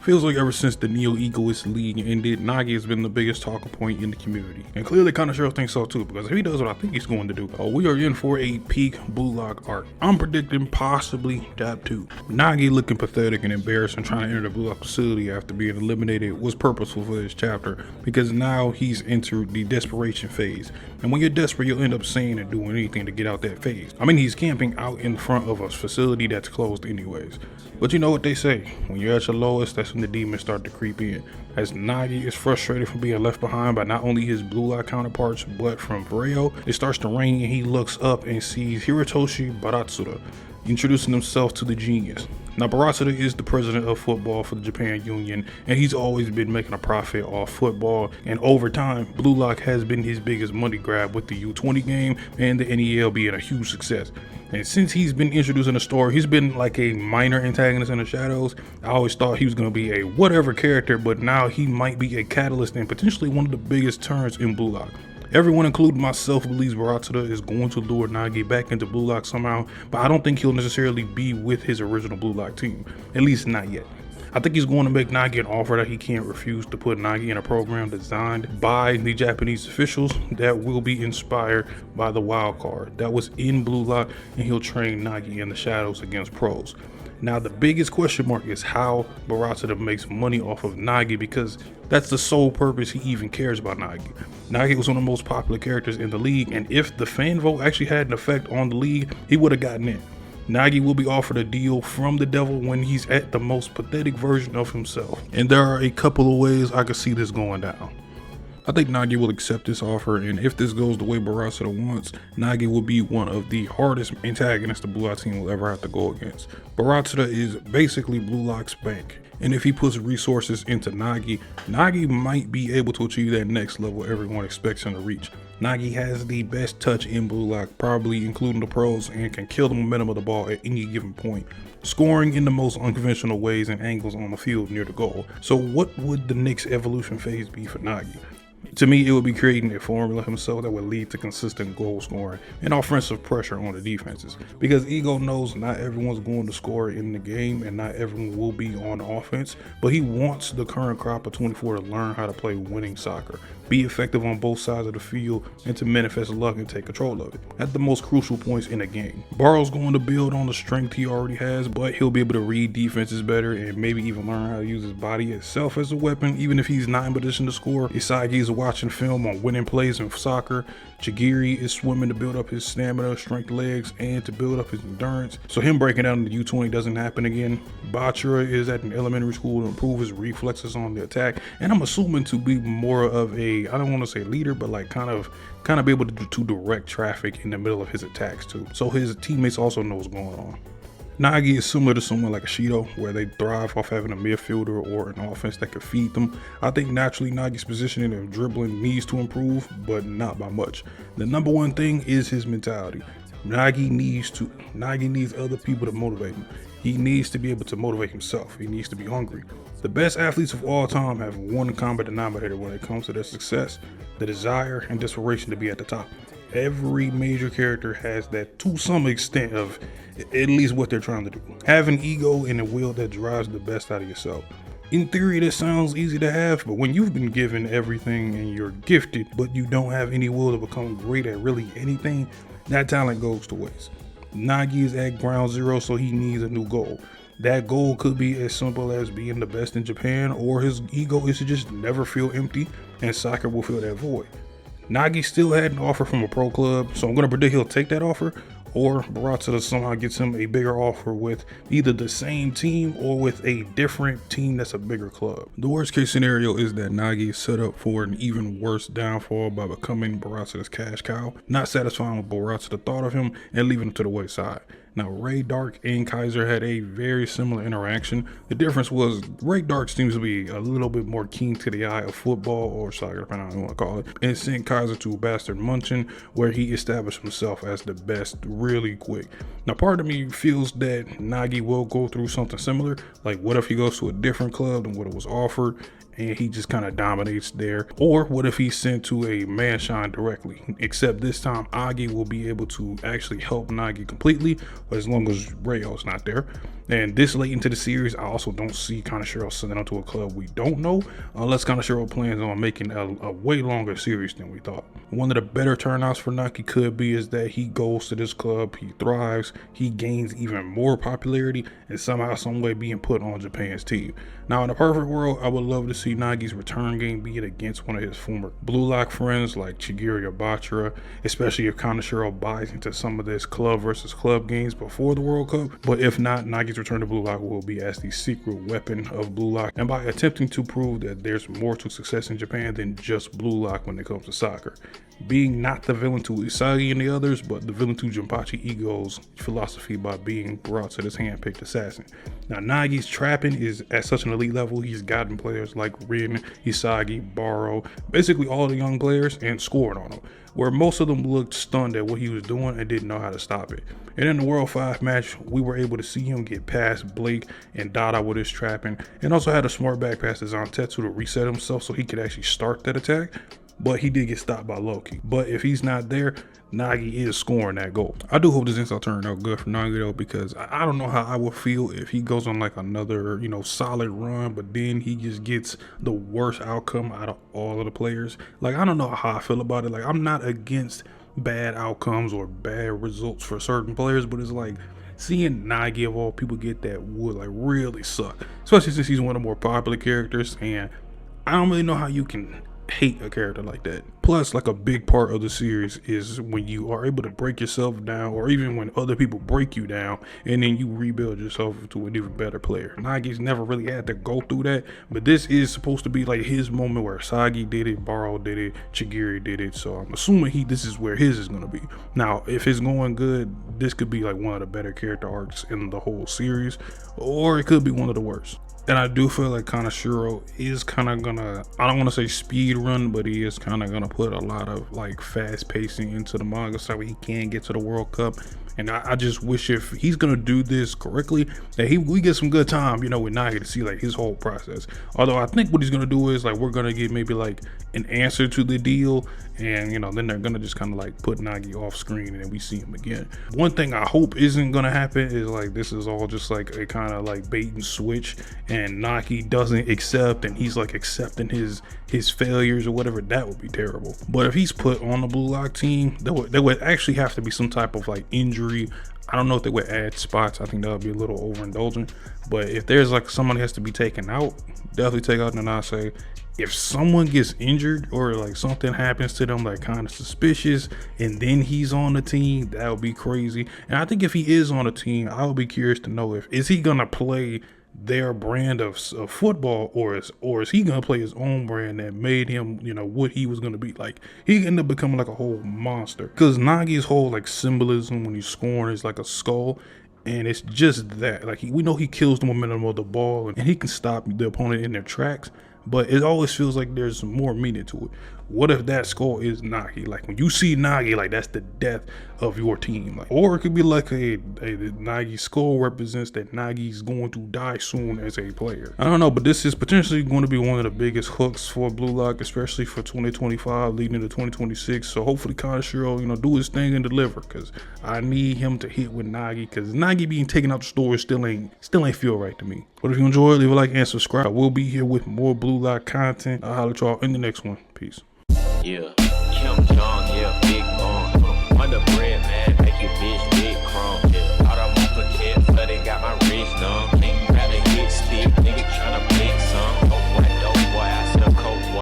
Feels like ever since the Neo-Egoist League ended, Nagi has been the biggest talking point in the community. And clearly Kanashiro thinks so too, because if he does what I think he's going to do, we are in for a peak Blue Lock arc. I'm predicting possibly Dab 2. Nagi looking pathetic and embarrassing trying to enter the Blue Lock facility after being eliminated was purposeful for this chapter, because now he's entered the desperation phase. And when you're desperate, you'll end up saying and doing anything to get out that phase. I mean, he's camping out in front of a facility that's closed anyways. But you know what they say, when you're at your lowest, that's when the demons start to creep in. As Nagi is frustrated from being left behind by not only his Blue Lock counterparts, but from Vareo, it starts to rain and he looks up and sees Hirotoshi Baratsura introducing himself to the genius. Now, Baratsura is the president of football for the Japan Union, and he's always been making a profit off football, and over time, Blue Lock has been his biggest money grab, with the U20 game and the NEL being a huge success. And since he's been introduced in the story, he's been like a minor antagonist in the shadows. I always thought he was going to be a whatever character, but now he might be a catalyst and potentially one of the biggest turns in Blue Lock. Everyone, including myself, believes Baratsura is going to lure Nagi back into Blue Lock somehow, but I don't think he'll necessarily be with his original Blue Lock team, at least not yet. I think he's going to make Nagi an offer that he can't refuse to put Nagi in a program designed by the Japanese officials that will be inspired by the wild card that was in Blue Lock, and he'll train Nagi in the shadows against pros. Now, the biggest question mark is how Baratsura makes money off of Nagi, because that's the sole purpose he even cares about Nagi. Nagi was one of the most popular characters in the league, and if the fan vote actually had an effect on the league, he would have gotten in. Nagi will be offered a deal from the devil when he's at the most pathetic version of himself. And there are a couple of ways I could see this going down. I think Nagi will accept this offer, and if this goes the way Baratsura wants, Nagi will be one of the hardest antagonists the Blue Lock team will ever have to go against. Baratsura is basically Blue Lock's bank, and if he puts resources into Nagi, Nagi might be able to achieve that next level everyone expects him to reach. Nagi has the best touch in Blue Lock, probably including the pros, and can kill the momentum of the ball at any given point, scoring in the most unconventional ways and angles on the field near the goal. So what would the next evolution phase be for Nagi? To me, it would be creating a formula himself that would lead to consistent goal scoring and offensive pressure on the defenses. Because Ego knows not everyone's going to score in the game and not everyone will be on offense, but he wants the current crop of 24 to learn how to play winning soccer, be effective on both sides of the field, and to manifest luck and take control of it at the most crucial points in the game. Barrow's going to build on the strength he already has, but he'll be able to read defenses better and maybe even learn how to use his body itself as a weapon, even if he's not in position to score. Isagi's watching film on winning plays in soccer. Chigiri is swimming to build up his stamina, strength, legs, and to build up his endurance, so him breaking down in the U20 doesn't happen again. Bachura is at an elementary school to improve his reflexes on the attack, and I'm assuming to be more of a, I don't want to say leader, but like kind of be able to direct traffic in the middle of his attacks too, so his teammates also know what's going on. Nagi is similar to someone like Ashido, where they thrive off having a midfielder or an offense that can feed them. I think naturally Nagi's positioning and dribbling needs to improve, but not by much. The number one thing is his mentality. Nagi needs other people to motivate him. He needs to be able to motivate himself. He needs to be hungry. The best athletes of all time have one common denominator when it comes to their success: the desire and desperation to be at the top. Every major character has that to some extent of at least what they're trying to do. Have an ego and a will that drives the best out of yourself. In theory, this sounds easy to have, but when you've been given everything and you're gifted, but you don't have any will to become great at really anything, that talent goes to waste. Nagi is at ground zero, so he needs a new goal. That goal could be as simple as being the best in Japan, or his ego is to just never feel empty, and soccer will fill that void. Nagi still had an offer from a pro club, so I'm going to predict he'll take that offer, or Baratsura somehow gets him a bigger offer with either the same team or with a different team that's a bigger club. The worst case scenario is that Nagi is set up for an even worse downfall by becoming Baratsura's cash cow, not satisfying with Baratsura's thought of him and leaving him to the wayside. Now, Ray Dark and Kaiser had a very similar interaction. The difference was Ray Dark seems to be a little bit more keen to the eye of football or soccer, depending on how you want to call it, and sent Kaiser to Bastard Munchen, where he established himself as the best really quick. Now, part of me feels that Nagi will go through something similar. Like, what if he goes to a different club than what it was offered and he just kind of dominates there? Or what if he's sent to a Manshine directly, except this time Agi will be able to actually help Nagi completely, as long as Rayo's not there. And this late into the series, I also don't see Kaneshiro sending on to a club we don't know, unless Kaneshiro plans on making a way longer series than we thought. One of the better turnouts for Nagi could be is that he goes to this club, he thrives, he gains even more popularity, and somehow, some way being put on Japan's team. Now, in a perfect world, I would love to see Nagi's return game be against one of his former Blue Lock friends like Chigiri or Bachira, especially if Kaneshiro buys into some of this club versus club games before the World Cup. But if not, Nagi's return to Blue Lock will be as the secret weapon of Blue Lock, and by attempting to prove that there's more to success in Japan than just Blue Lock when it comes to soccer. Being not the villain to Usagi and the others, but the villain to Jinpachi Ego's philosophy by being brought to this hand-picked assassin. Now, Nagi's trapping is at such an elite level, he's gotten players like Rin, Usagi, Baro, basically all the young players, and scored on them, where most of them looked stunned at what he was doing and didn't know how to stop it. And in the World 5 match, we were able to see him get past Blake and Dada with his trapping, and also had a smart back pass to Zantetsu to reset himself so he could actually start that attack. But he did get stopped by Loki. But if he's not there, Nagi is scoring that goal. I do hope this install turned out good for Nagi though, because I don't know how I would feel if he goes on like another, solid run, but then he just gets the worst outcome out of all of the players. Like, I don't know how I feel about it. Like, I'm not against bad outcomes or bad results for certain players, but it's like, seeing Nagi of all people get that would like really suck, especially since he's one of the more popular characters, and I don't really know how you can hate a character like that. Plus, like, a big part of the series is when you are able to break yourself down, or even when other people break you down, and then you rebuild yourself into an even better player. Nagi's never really had to go through that, but this is supposed to be like his moment where Sagi did it, Baro did it, Chigiri did it, so I'm assuming this is where his is going to be. Now, if it's going good, this could be like one of the better character arcs in the whole series, or it could be one of the worst. And I do feel like Kaneshiro is kind of gonna, I don't want to say speed run, but he is kind of gonna put a lot of like fast pacing into the manga so he can get to the World Cup. And I just wish, if he's gonna do this correctly, that we get some good time, with Nagi to see like his whole process. Although I think what he's gonna do is like, we're gonna get maybe like an answer to the deal, and then they're gonna just kind of like put Nagi off screen and then we see him again. One thing I hope isn't gonna happen is like, this is all just like a kind of like bait and switch, and Nagi doesn't accept, and he's like accepting his failures or whatever. That would be terrible. But if he's put on the Blue Lock team, there would actually have to be some type of like injury. I don't know if they would add spots. I think that would be a little overindulgent. But if there's like somebody has to be taken out, definitely take out Nanase. If someone gets injured or like something happens to them like kind of suspicious, and then he's on the team, that would be crazy. And I think if he is on the team, I would be curious to know, is he gonna play their brand of football, or is he gonna play his own brand that made him what he was gonna be. Like, he ended up becoming like a whole monster, because Nagi's whole like symbolism when he's scoring is like a skull, and it's just that like we know he kills the momentum of the ball, and he can stop the opponent in their tracks, but it always feels like there's more meaning to it. What if that skull is Nagi? Like, when you see Nagi, like, that's the death of your team. Like, or it could be like a Nagi skull represents that Nagi's going to die soon as a player. I don't know, but this is potentially going to be one of the biggest hooks for Blue Lock, especially for 2025 leading into 2026. So hopefully Kaneshiro, do his thing and deliver, because I need him to hit with Nagi, because Nagi being taken out the store still ain't feel right to me. But if you enjoyed, leave a like and subscribe. We'll be here with more Blue Lock content. I'll holler at y'all in the next one. Peace. Yeah.